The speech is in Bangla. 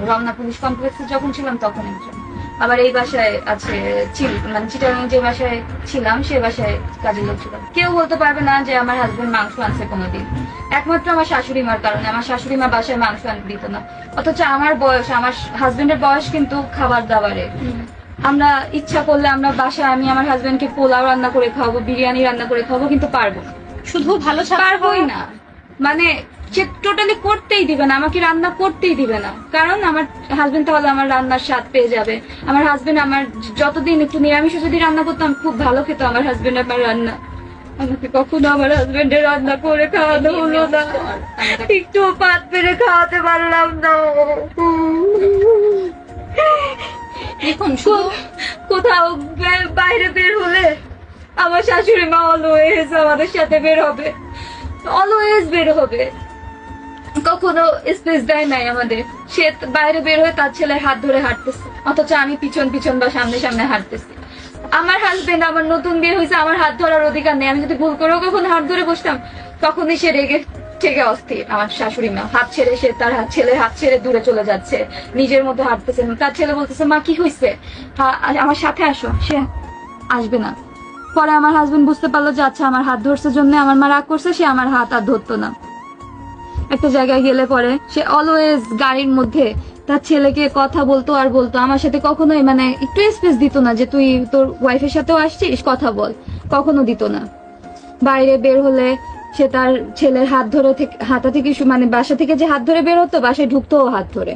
রমনা পুলিশ কমপ্লেক্সে যখন ছিলাম তখন একজন, আবার এই বাসায় আছে মানে চিটাগাং যে বাসায় ছিলাম সে বাসায় কাজের লোক ছিল। কেউ বলতে পারবে না যে আমার হাজবেন্ড মাংস আনছে কোনোদিন, একমাত্র আমার শাশুড়ি মার কারণে। আমার শাশুড়ি মা বাসায় মাংস আনতে দিত না, অথচ আমার বয়স, আমার হাজবেন্ডের বয়স কিন্তু খাবার দাবারে। আমরা ইচ্ছা করলে আমরা বাসায় আমি আমার হাজবেন্ডকে পোলাও রান্না করে খাওয়াবো, বিরিয়ানি রান্না করে খাওয়াবো, কিন্তু পারবো না। শুধু ভালো পারবোই না, মানে সে টোটালি করতেই দিবে না, আমাকে রান্না করতেই দিবে না। কারণ আমার হাজবেন্ড তাহলে আমার রান্নার স্বাদ পেয়ে যাবে। আমার হাজবেন্ড আমার যতদিন একটু নিরামিষ যদি রান্না করতাম খুব ভালো খেত আমার হাজবেন্ড আমার রান্না। আমাকে কখনো আমার হাজবেন্ডের রান্না করে খাওয়ানো হলো না, একটু পাত পেরে খাওয়াতে পারলাম না। দেখুন শুধু কোথাও বাইরে বের হলে আমার শাশুড়ি মা অলওয়েজ আমাদের সাথে বের হবে, অলওয়েজ বের হবে, কখনো স্পেস দেয় নাই আমাদের। সে বাইরে বের হয়ে তার ছেলের হাত ধরে হাঁটতেছে, অথচ আমি পিছন পিছন বা সামনে সামনে হাঁটতেছি। আমার হাজবেন্ড আমার নতুন বিয়ে হয়েছে, আমার হাত ধরার অধিকার নেই। আমি যদি ভুল করেও কখন হাত ধরে বসতাম তখনই সে রেগে থেকে অস্থির। আমার শাশুড়ি মা হাত ছেড়ে, সে তার ছেলের হাত ছেড়ে দূরে চলে যাচ্ছে, নিজের মতো হাঁটতেছে। তার ছেলে বলতেছে মা কি হয়েছে, আমার সাথে আসো। সে আসবে না। পরে আমার হাজবেন্ড বুঝতে পারলো যে আচ্ছা আমার হাত ধরছে জন্য আমার মা রাগ করছে, সে আমার হাত আর ধরতো না। একটা জায়গায় গেলে পরে সে অলওয়েজ গাড়ির মধ্যে তার ছেলেকে কথা বলতো আর বলতো, আমার সাথে কখনোই মানে একটু স্পেস দিত না যে তুই তোর ওয়াইফের সাথেও আসছিস কথা বল, কখনো দিত না। বাইরে বের হলে সে তার ছেলের হাত ধরে হাতা থেকে মানে বাসা থেকে যে হাত ধরে বের হতো, বাসায় ঢুকতো হাত ধরে।